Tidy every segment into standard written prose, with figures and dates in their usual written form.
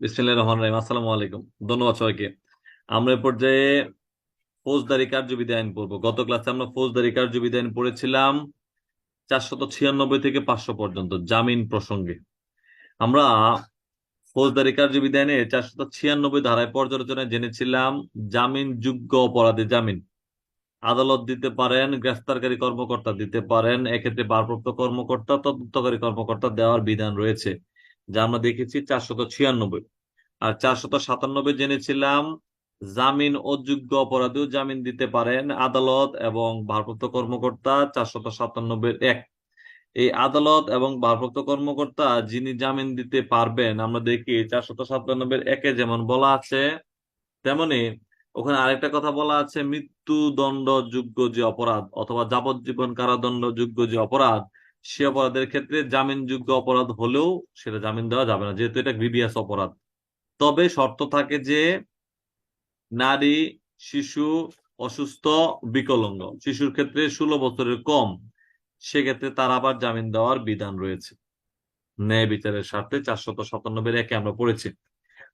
বিসমিল্লাহির রহমানির রহিম। আসসালামু আলাইকুম। ধন্যবাদ সবাইকে। আমরা এ পর্যায়ে ফৌজদারি কার্যবিধি আইন পড়বো। গত ক্লাসে আমরা ফৌজদারি কার্যবিধি আইন পড়েছিলাম 496 থেকে 500 পর্যন্ত জামিন প্রসঙ্গে। আমরা ফৌজদারি কার্যবিধি আইনে 496 ধারায় পর্যালোচনায় জেনেছিলাম জামিন যোগ্য অপরাধে জামিন আদালত দিতে পারেন, গ্রেফতারকারী কর্মকর্তা দিতে পারেন, এক্ষেত্রে ভারপ্রাপ্ত কর্মকর্তা, তদন্তকারী কর্মকর্তা দেওয়ার বিধান রয়েছে, যা আমরা দেখেছি 496। আর 497 জেনেছিলাম জামিন অযোগ্য অপরাধেও জামিন দিতে পারেন আদালত এবং ভারপ্রাপ্ত কর্মকর্তা। 497 এই আদালত এবং ভারপ্রাপ্ত কর্মকর্তা যিনি জামিন দিতে পারবেন, আমরা দেখি 497 যেমন বলা আছে, তেমনি ওখানে আরেকটা কথা বলা আছে, মৃত্যুদণ্ডযোগ্য যে অপরাধ অথবা যাবজ্জীবন কারাদণ্ডযোগ্য যে অপরাধ, সে অপরাধের ক্ষেত্রে জামিনযোগ্য অপরাধ হলেও সেটা জামিন দেওয়া যাবে না, যেহেতু এটা গ্রিভিয়াস অপরাধ। তবে শর্ত থাকে যে নারী, শিশু, অসুস্থ, বিকলাঙ্গ, শিশুর ক্ষেত্রে 16 বছরের কম, সেক্ষেত্রে তার আবার জামিন দেওয়ার বিধান রয়েছে ন্যায় বিচারের স্বার্থে। 497 আমরা পড়েছি।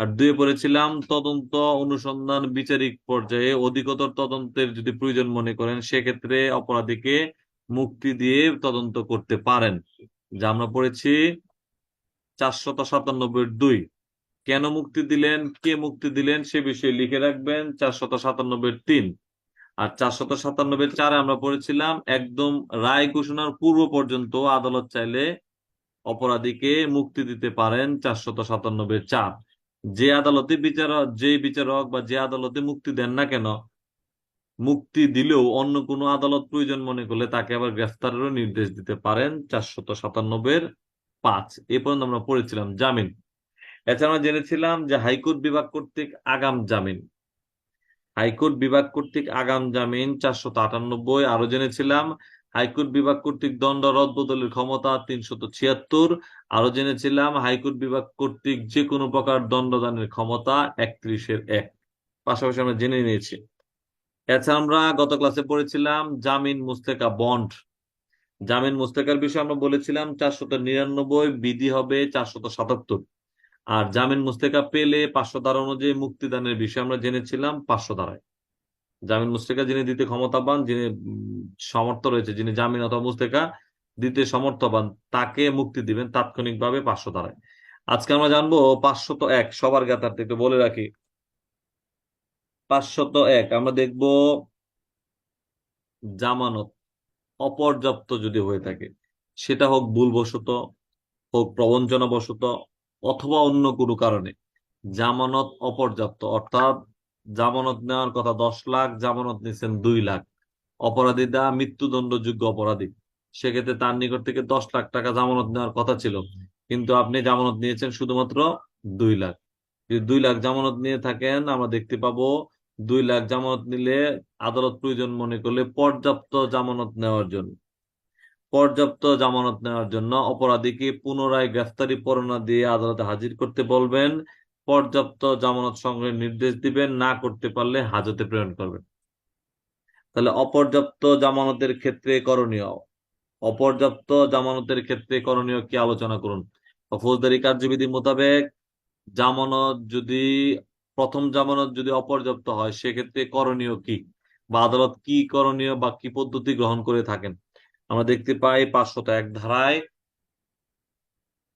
আর দুয়ে পড়েছিলাম তদন্ত, অনুসন্ধান, বিচারিক পর্যায়ে অধিকতর তদন্তের যদি প্রয়োজন মনে করেন, সেক্ষেত্রে অপরাধীকে মুক্তি দিয়ে তদন্ত করতে পারেন, যা আমরা পড়েছি 497 কেন মুক্তি দিলেন, কে মুক্তি দিলেন, সে বিষয়ে লিখে রাখবেন 497 আর 497 আমরা পড়েছিলাম একদম রায় ঘোষণার পূর্ব পর্যন্ত আদালত চাইলে অপরাধীকে মুক্তি দিতে পারেন 497 যে আদালতে বিচারক, যে বিচারক বা যে আদালতে মুক্তি দেন না কেন, মুক্তি দিলেও অন্য কোনো আদালত প্রয়োজন মনে করলে তাকে আবার গ্রেফতারেরও নির্দেশ দিতে পারেন 497 এ পর্যন্ত আমরা পড়েছিলাম জামিন। এছাড়া আমরা জেনেছিলাম যে হাইকোর্ট বিভাগ কর্তৃক আগাম জামিন, হাইকোর্ট বিভাগ কর্তৃক আগাম জামিন 498। আরো জেনেছিলাম হাইকোর্ট বিভাগ কর্তৃক দণ্ড রদবদলের ক্ষমতা 376। আরো জেনেছিলাম হাইকোর্ট বিভাগ কর্তৃক যে কোনো প্রকার দণ্ডদানের ক্ষমতা 31 পাশাপাশি আমরা জেনে নিয়েছি। এছাড়া আমরা গত ক্লাসে পড়েছিলাম জামিন মুস্তেকা বন্ড, জামিন মুস্তেকার বিষয়ে আমরা বলেছিলাম 499, বিধি হবে 477। আর জামিন মুস্তেকা পেলে 500 ধারা অনুযায়ী মুক্তিদানের বিষয়ে আমরা জেনেছিলাম 500 ধারায়। জামিন মুস্তেকা যিনি দিতে ক্ষমতাবান, যিনি সমর্থ রয়েছে, যিনি জামিন অথবা মুস্তেকা দিতে সমর্থবান, তাকে মুক্তি দিবেন তাৎক্ষণিকভাবে 500 ধারায়। আজকে আমরা জানবো 501, সবার জ্ঞাতার্থে একটু বলে রাখি। 501 আমরা দেখব জামানত অপর্যাপ্ত যদি হয়ে থাকে, সেটা হোক ভুলবশত, হোক প্রবঞ্চনাবশত, অথবা অন্য কোনো কারণে জামানত অপর্যাপ্ত, অর্থাৎ জামানত নেওয়ার কথা 10 লাখ, জামানত নিচ্ছেন 2 লাখ, অপরাধীরা মৃত্যুদণ্ডযোগ্য অপরাধী, সেক্ষেত্রে তার নিকট থেকে 10 লাখ টাকা জামানত নেওয়ার কথা ছিল, কিন্তু আপনি জামানত নিয়েছেন শুধুমাত্র 2 লাখ। যদি 2 লাখ জামানত নিয়ে থাকেন, আমরা দেখতে পাবো 2 লাখ জামানত নিলে আদালত প্রয়োজন মনে করলে পর্যাপ্ত জামানত নেওয়ার জন্য অপরাধীকে পুনরায় গ্রেফতারি পরোয়ানা দিয়ে আদালতে হাজির করতে বলবেন, পর্যাপ্ত জামানত সংগ্রহের নির্দেশ দিবেন, না করতে পারলে হাজতে প্রেরণ করবেন। তাহলে অপর্যাপ্ত জামানতের ক্ষেত্রে কি আলোচনা করুন। ফৌজদারি কার্যবিধি মোতাবেক জামানত যদি, প্রথম জামানত যদি অপর্যাপ্ত হয়, সেক্ষেত্রে করণীয় কি, বা আদালত কি করণীয় বা কি পদ্ধতি গ্রহণ করে থাকেন, আমরা দেখতে পাই 501 ধারায়।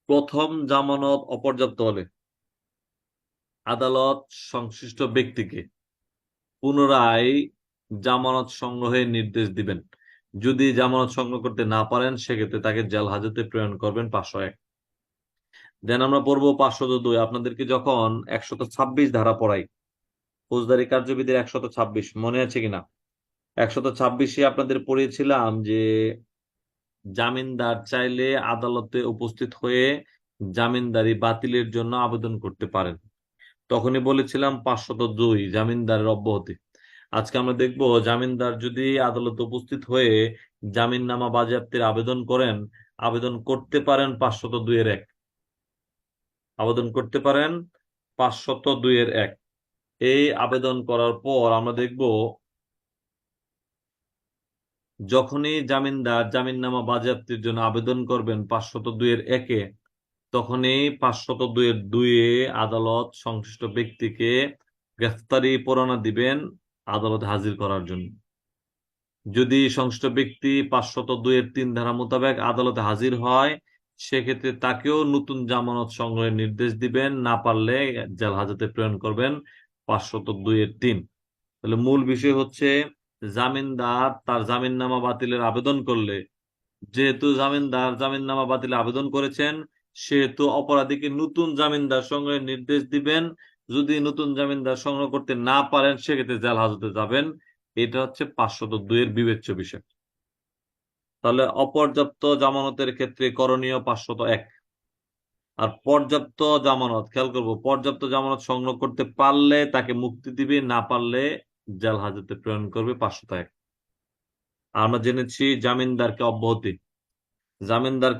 প্রথম জামানত অপর্যাপ্ত হলে আদালত সংশ্লিষ্ট ব্যক্তিকে পুনরায় জামানত সংগ্রহের নির্দেশ দিবেন। যদি জামানত সংগ্রহ করতে না পারেন, সেক্ষেত্রে তাকে জেল হাজতে প্রেরণ করবেন 501। দেন আমরা পড়বো 502। আপনাদেরকে যখন 126 ধারা পড়াই, ফৌজদারি কার্যবিধির 126, মনে আছে কিনা? 126-এ আপনাদের পড়িয়েছিলাম যে জামিনদার চাইলে আদালতে উপস্থিত হয়ে জামিনদারি বাতিলের জন্য আবেদন করতে পারেন। তখনই বলেছিলাম 502 জামিনদারের অব্যাহতি। আজকে আমরা দেখব জামিনদার যদি আদালতে উপস্থিত হয়ে জামিননামা বাজেয়াপ্তির আবেদন করেন, আবেদন করতে পারেন 502-1, আবেদন করতে পারেন 502-1। এই আবেদন করার পর আমরা দেখব যখনই জামিনদার জামিননামা বাজেয়াপ্তির জন্য আবেদন করবেন 502-1, তখনই 502-এর 2-এ আদালত সংশ্লিষ্ট ব্যক্তিকে গ্রেফতারি পরোয়ানা দিবেন আদালতে হাজির করার জন্য। যদি সংশ্লিষ্ট ব্যক্তি 502-এর 3 ধারা মোতাবেক আদালতে হাজির হয়, সেক্ষেত্রে তাকেও নতুন জামানত সংগ্রহের নির্দেশ দিবেন, না পারলে জেল হাজতে প্রেরণ করবেন 502-এর 3। তাহলে মূল বিষয় হচ্ছে, জামিনদার তার জামিননামা বাতিলের আবেদন করলে, যেহেতু জামিনদার জামিননামা বাতিলের আবেদন করেছেন, সেহেতু অপরাধীকে নতুন জামিনদার সংগ্রহের নির্দেশ দিবেন। যদি নতুন জামিনদার সংগ্রহ করতে না পারেন, সেক্ষেত্রে জেল হাজতে যাবেন। এটা হচ্ছে 502-এর বিবেচ্য বিষয়। তাহলে অপর্যাপ্ত জামানতের ক্ষেত্রে করণীয় 501। আর পর্যাপ্ত জামানত, খেয়াল করবো, পর্যাপ্ত জামানত সংগ্রহ করতে পারলে তাকে মুক্তি দিবে, না পারলে জেল হাজতে প্রেরণ করবে 501। আমরা জেনেছি জামিনদারকে অব্যাহতি, জামিনদার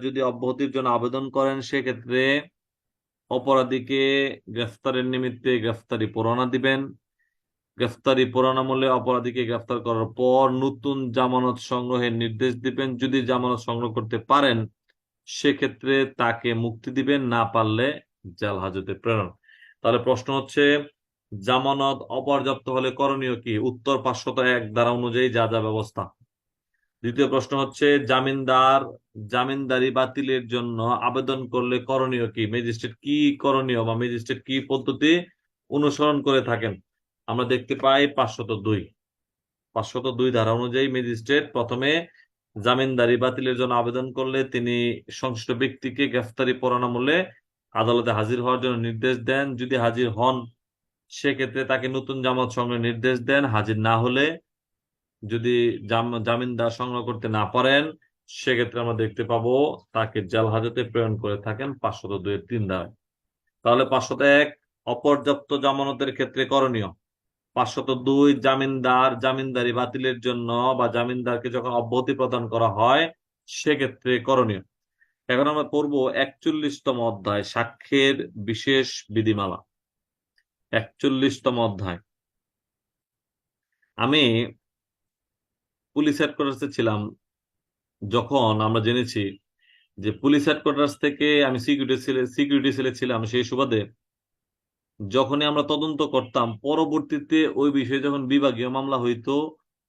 যদি অব্যাহতির জন্য আবেদন করেন, সেক্ষেত্রে অপরাধীকে গ্রেফতারের নিমিত্তে গ্রেফতারি পরোয়ানা দিবেন। গ্রেফতারি পরোয়ানা মূল্যে অপরাধীকে গ্রেফতার করার পর নতুন জামানত সংগ্রহের নির্দেশ দিবেন। যদি জামানত সংগ্রহ করতে পারেন, সেক্ষেত্রে তাকে মুক্তি দিবেন, না পারলে জেল হাজতে প্রেরণ। তাহলে প্রশ্ন হচ্ছে, জামানত অপর্যাপ্ত হলে করণীয় কি? উত্তর 501 ধারা অনুযায়ী যা যা ব্যবস্থা। দ্বিতীয় প্রশ্ন হচ্ছে, জামিনদারি বাতিলের জন্য আবেদন করলে করণীয় কি? ম্যাজিস্ট্রেট কি করণীয় বা ম্যাজিস্ট্রেট কি পদ্ধতি অনুসরণ করে থাকেন? আমরা দেখতে পাই 502 ধারা অনুযায়ী ম্যাজিস্ট্রেট প্রথমে জামিনদারি বাতিলের জন্য আবেদন করলে তিনি সংশ্লিষ্ট ব্যক্তিকে গ্রেফতারি পরোয়ানা মূল্যে আদালতে হাজির হওয়ার জন্য নির্দেশ দেন। যদি হাজির হন, সেক্ষেত্রে তাকে নতুন জামানত সংগ্রহের নির্দেশ দেন। হাজির না হলে, যদি জামিনদার সংগ্রহ করতে না পারেন, সেক্ষেত্রে আমরা দেখতে পাবো তাকে জেল হাজতে প্রেরণ করে থাকেন 502-এর 3 ধারায়। তাহলে 501 অপর্যাপ্ত জামানতের ক্ষেত্রে করণীয়। 502 জামিনদারি বাতিলের জন্য বা জামিনদারকে যখন অব্যাহতি প্রদান করা হয়, সেক্ষেত্রে করণীয়। এখন আমরা পড়বো 41তম অধ্যায়, সাক্ষ্যের বিশেষ বিধিমালা। 41তম অধ্যায়। আমি পুলিশ হেডকোয়ার্টার্সে ছিলাম, যখন আমরা জেনেছি যে পুলিশ হেডকোয়ার্টার্স থেকে আমি সিকিউরিটি সেলে ছিলাম, সেই সুবাদে যখনই আমরা তদন্ত করতাম, পরবর্তীতে ওই বিষয়ে যখন বিভাগীয় মামলা হইতো,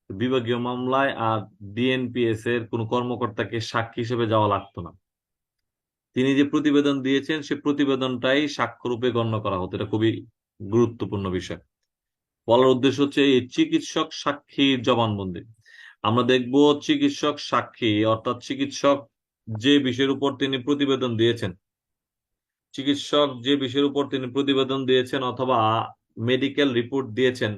বিভাগীয় মামলায় আর ডিএনপিএস এর কোন কর্মকর্তাকে সাক্ষী হিসেবে যাওয়া লাগতো না। তিনি যে প্রতিবেদন দিয়েছেন, সে প্রতিবেদনটাই সাক্ষ্যরূপে গণ্য করা হতো। এটা খুবই গুরুত্বপূর্ণ বিষয়। বলার উদ্দেশ্য হচ্ছে, এই চিকিৎসক সাক্ষীর জবানবন্দি আমরা দেখব। চিকিৎসক সাক্ষী অর্থাৎ চিকিৎসক যে বিষয়ের উপর তিনি প্রতিবেদন দিয়েছেন অথবা মেডিকেল রিপোর্ট দিয়েছেন,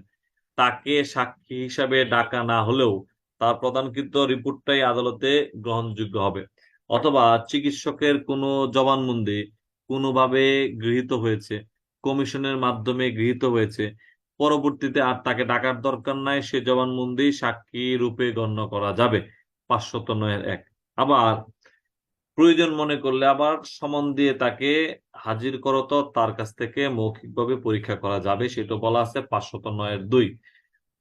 তাকে সাক্ষী হিসাবে ডাকা না হলেও তার প্রদানকৃত রিপোর্টটাই আদালতে গ্রহণযোগ্য হবে। অথবা চিকিৎসকের কোনো জবানবন্দি কোনোভাবে গৃহীত হয়েছে, কমিশনের মাধ্যমে গৃহীত হয়েছে, পরবর্তীতে আর তাকে ডাকার দরকার নাই, সে জবানবন্দি সাক্ষী রূপে গণ্য করা যাবে 509-1। আবার প্রয়োজন মনে করলে আবার সমন দিয়ে তাকে হাজির করত, তার কাছ থেকে মৌখিকভাবে পরীক্ষা করা যাবে, সেটা বলা আছে 509-2।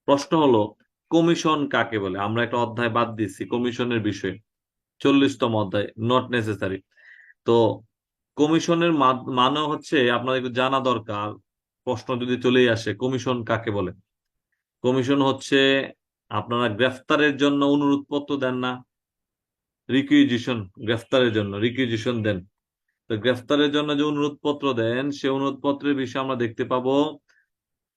প্রশ্ন হলো, কমিশন কাকে বলে? আমরা একটা অধ্যায় বাদ দিচ্ছি কমিশনের বিষয়ে, 40তম অধ্যায়, নট নেসেসারি। তো কমিশনের মানে হচ্ছে আপনাদের একটু জানা দরকার। প্রশ্ন যদি চলেই আসে, কমিশন কাকে বলে? কমিশন হচ্ছে, আপনারা গ্রেফতারের জন্য অনুরোধ পত্র দেন না, রিকুইজিশন, গ্রেফতারের জন্য রিকুইজিশন দেন। তো গ্রেফতারের জন্য যে অনুরোধ পত্র দেন, সে অনুরোধ পত্রের বিষয়ে আমরা দেখতে পাবো,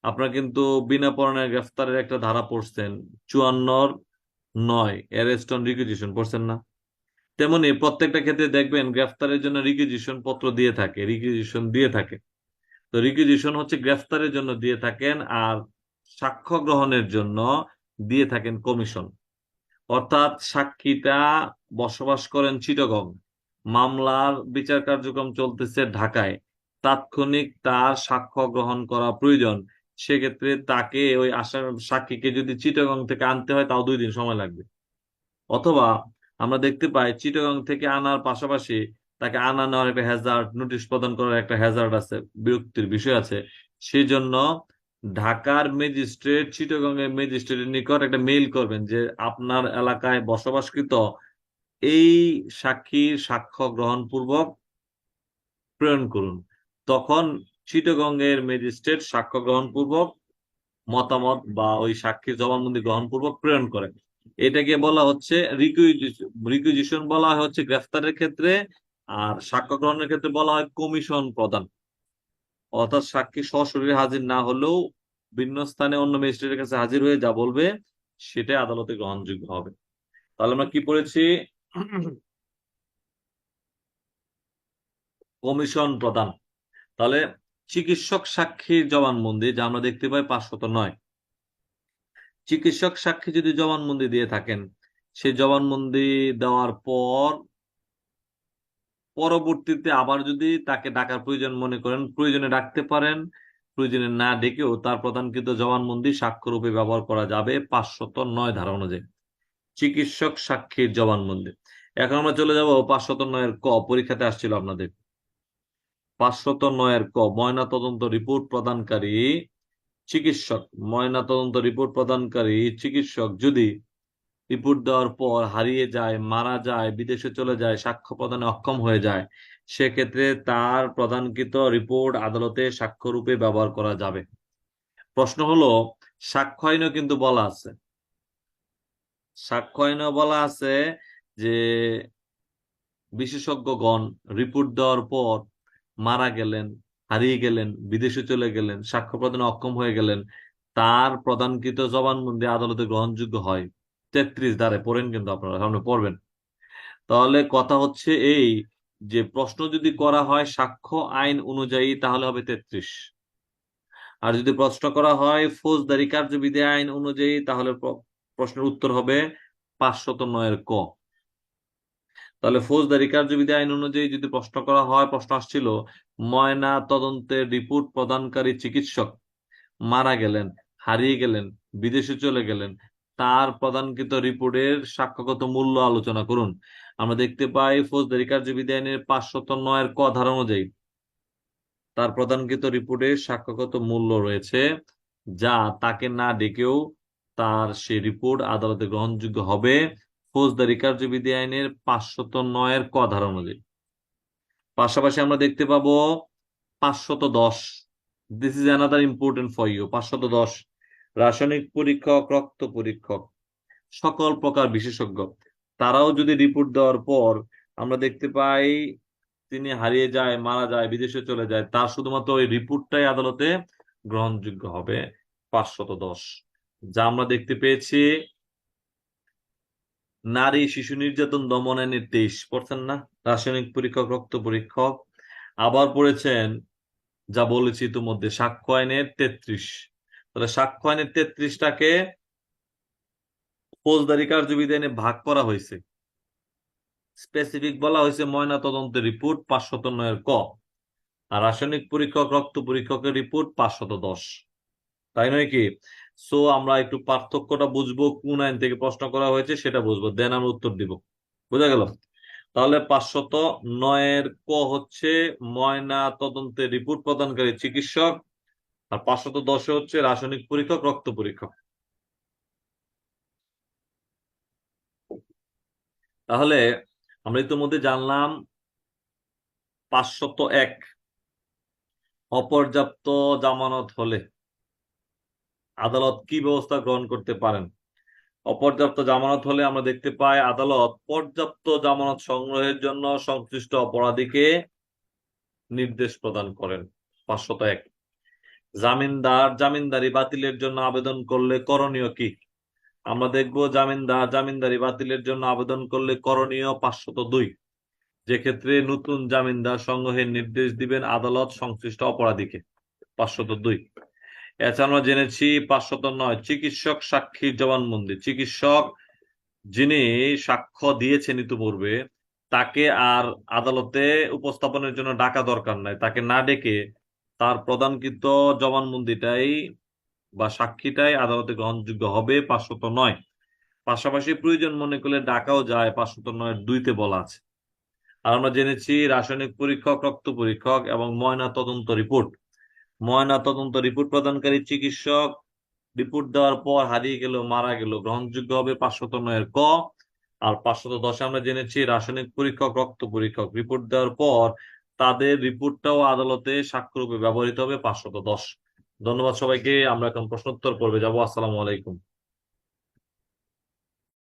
আপনারা কিন্তু বিনা পরোয়ানায় গ্রেফতারের একটা ধারা পড়ছেন, 54-9, অ্যারেস্ট অন রিকুইজিশন পড়ছেন না? তেমনি প্রত্যেকটা ক্ষেত্রে দেখবেন গ্রেফতারের জন্য রিকুইজিশন পত্র রিকুইজিশন দিয়ে থাকে। তো রিকুইজিশন হচ্ছে গ্রেফতারের জন্য দিয়ে থাকেন, আর সাক্ষ্য গ্রহণের জন্য দিয়ে থাকেন কমিশন। অর্থাৎ সাক্ষীটা বসবাস করেন চিটাগং, মামলার বিচার কার্যক্রম চলতেছে ঢাকায়, তাৎক্ষণিক তার সাক্ষ্য গ্রহণ করা প্রয়োজন, সেক্ষেত্রে তাকে ওই সাক্ষীকে যদি চিটাগং থেকে আনতে হয়, তাও 2 দিন সময় লাগবে। অথবা আমরা দেখতে পাই চিটাগং থেকে আনার পাশাপাশি তাকে আনা নেওয়ার একটা হ্যাজার্ড, নোটিশ প্রদান করার একটা হ্যাজার্ড আছে, বিরক্তির বিষয় আছে। সেই জন্য ঢাকার ম্যাজিস্ট্রেট চিটাগং এর ম্যাজিস্ট্রেটের নিকট একটা মেইল করবেন যে আপনার এলাকায় বসবাসকৃত এই সাক্ষীর সাক্ষ্য গ্রহণপূর্বক প্রেরণ করুন। তখন চিটাগংয়ের ম্যাজিস্ট্রেট সাক্ষ্য গ্রহণপূর্বক মতামত বা ওই সাক্ষীর জবানবন্দি গ্রহণপূর্বক প্রেরণ করেন। এটাকে বলা হচ্ছে রিকুইজিশন বলা হয় হচ্ছে গ্রেফতারের ক্ষেত্রে, আর সাক্ষ্য গ্রহণের ক্ষেত্রে বলা হয় কমিশন প্রদান। অর্থাৎ সাক্ষী সশরীরে হাজির না হলেও ভিন্ন স্থানে অন্য ম্যাজিস্ট্রেটের কাছে হাজির হয়ে যা বলবে সেটাই আদালতে গ্রহণযোগ্য হবে। তাহলে আমরা কি পড়েছি? কমিশন প্রদান। তাহলে চিকিৎসক সাক্ষীর জবানবন্দি যা আমরা দেখতে পাই 509, চিকিৎসক সাক্ষী যদি জবানবন্দি দিয়ে থাকেন, সেই জবানবন্দি দেওয়ার পর পরবর্তীতে আবার যদি তাকে ডাকার প্রয়োজন মনে করেন, প্রয়োজনে ডাকতে পারেন, প্রয়োজনে না ডেকেও তার প্রদানকৃত জবানবন্দি সাক্ষ্যরূপে ব্যবহার করা যাবে 509 ধারা অনুযায়ী। চিকিৎসক সাক্ষীর জবানবন্দি। এখন আমরা চলে যাব 509 ক, পরীক্ষাতে আসছিল আপনাদের। 509 ক, ময়নাতদন্ত রিপোর্ট প্রদানকারী চিকিৎসক, ময়নাতদন্ত রিপোর্ট প্রদানকারী চিকিৎসক যদি রিপোর্ট দেওয়ার পর হারিয়ে যায়, মারা যায়, বিদেশে চলে যায়, সাক্ষ্য প্রদানে অক্ষম হয়ে যায়, সেক্ষেত্রে তার প্রদানকৃত রিপোর্ট আদালতে সাক্ষ্যরূপে ব্যবহার করা যাবে। প্রশ্ন হলো, সাক্ষ্য আইনেও কিন্তু বলা আছে, সাক্ষ্য আইনেও বলা আছে যে বিশেষজ্ঞগণ রিপোর্ট দেওয়ার পর মারা গেলেন, হারিয়ে গেলেন, বিদেশে চলে গেলেন, সাক্ষ্য প্রদানে অক্ষম হয়ে গেলেন, তার প্রদানকৃত জবানবন্দি আদালতে গ্রহণযোগ্য হয়। 33 ধারায় পড়েন, কিন্তু আপনারা সামনে পড়বেন। তাহলে কথা হচ্ছে এই যে প্রশ্ন যদি করা হয় সাক্ষ্য আইন অনুযায়ী তাহলে হবে 33, আর যদি প্রশ্ন করা হয় ফৌজদারি কার্যবিধি আইন অনুযায়ী তাহলে প্রশ্নের উত্তর হবে 509 ক। তাহলে ফৌজদারি কার্যবিধি আইন অনুযায়ী যদি প্রশ্ন করা হয়, প্রশ্ন আসছিল ময়না তদন্তের রিপোর্ট প্রদানকারী চিকিৎসক মারা গেলেন, হারিয়ে গেলেন, বিদেশে চলে গেলেন, তার প্রদানকৃত রিপোর্টের সাক্ষ্যগত মূল্য আলোচনা করুন। আমরা দেখতে পাই ফৌজদারি কার্যবিধি আইনের 509 ক ধারা অনুযায়ী তার প্রদানকৃত রিপোর্টের সাক্ষ্যগত মূল্য রয়েছে, যা তাকে না ডেকেও তার সে রিপোর্ট আদালতে গ্রহণযোগ্য হবে ফৌজদারি কার্যবিধি আইনের 509 ক ধারা অনুযায়ী। পাশাপাশি আমরা দেখতে পাবো 510, this is another important for you. 510, রাসায়নিক পরীক্ষক, রক্ত পরীক্ষক, সকল প্রকার বিশেষজ্ঞ, তারাও যদি রিপোর্ট দেওয়ার পর আমরা দেখতে পাই তিনি হারিয়ে যায়, মারা যায়, বিদেশে চলে যায়, তার শুধুমাত্র ওই রিপোর্টটাই আদালতে গ্রহণযোগ্য হবে 510। যা আমরা দেখতে পেয়েছি নারী শিশু নির্যাতন দমন আইনের 23 পড়ছেন না, রাসায়নিক পরীক্ষক, রক্ত পরীক্ষক। আবার পড়েছেন যা বলেছি ইতিমধ্যে সাক্ষ্য আইনের 33। তাহলে সাক্ষ্য আইনের 33টাকে ফৌজদারি কার্যবিধি আইনে ভাগ করা হয়েছে। স্পেসিফিক বলা হয়েছে ময়না তদন্তের রিপোর্ট 509 ক, আর রাসায়নিক পরীক্ষক, রক্ত পরীক্ষকের রিপোর্ট 510, তাই নয় কি? সো আমরা একটু পার্থক্যটা বুঝবো, কোন আইন থেকে প্রশ্ন করা হয়েছে সেটা বুঝবো, দেন আমরা উত্তর দিব। বুঝা গেল? তাহলে 509 ক হচ্ছে ময়না তদন্তের রিপোর্ট প্রদানকারী চিকিৎসক, আর 510 হচ্ছে রাসায়নিক পরীক্ষক, রক্ত পরীক্ষক। তাহলে আমরা ইতিমধ্যে জানলাম 501, অপর্যাপ্ত জামানত হলে আদালত কি ব্যবস্থা গ্রহণ করতে পারেন। অপর্যাপ্ত জামানত হলে আমরা দেখতে পাই আদালত পর্যাপ্ত জামানত সংগ্রহের জন্য সংশ্লিষ্ট অপরাধীকে নির্দেশ প্রদান করেন। 501, জামিনদার জামিনদারি বাতিলের জন্য আবেদন করলে করণীয় কি। আমরা দেখব জামিনদার জামিনদারি বাতিলের জন্য আবেদন করলে করণীয় 502, যে ক্ষেত্রে নতুন জামিনদার সংগ্রহের নির্দেশ দিবেন আদালত সংশ্লিষ্ট অপরাধীকে। 502। এছাড়া আমরা জেনেছি 509, চিকিৎসক সাক্ষীর জবানবন্দি। চিকিৎসক যিনি সাক্ষ্য দিয়েছেন ইতিপূর্বে তাকে আর আদালতে উপস্থাপনের জন্য ডাকা দরকার নাই, তাকে না ডেকে তার প্রদানকৃত জবানবন্দিটাই বা সাক্ষীটাই আদালতে গ্রহণযোগ্য হবে 509। পাশাপাশি প্রয়োজন মনে করলে ডাকাও যায় 509(2)-তে বলা আছে। আর আমরা জেনেছি রাসায়নিক পরীক্ষক, রক্ত পরীক্ষক এবং ময়না তদন্ত রিপোর্ট, ময়না তদন্ত রিপোর্ট প্রদানকারী চিকিৎসক রিপোর্ট দেওয়ার পর হারিয়ে গেল, মারা গেল, গ্রহণযোগ্য হবে 509 ক। আর 510 আমরা জেনেছি রাসায়নিক পরীক্ষক, রক্ত পরীক্ষক রিপোর্ট দেওয়ার পর তাদের রিপোর্টটাও আদালতে সাক্ষ্যরূপে ব্যবহৃত হবে 510। ধন্যবাদ সবাইকে। আমরা এখন প্রশ্নোত্তর পর্বে যাবো। আসসালামু আলাইকুম।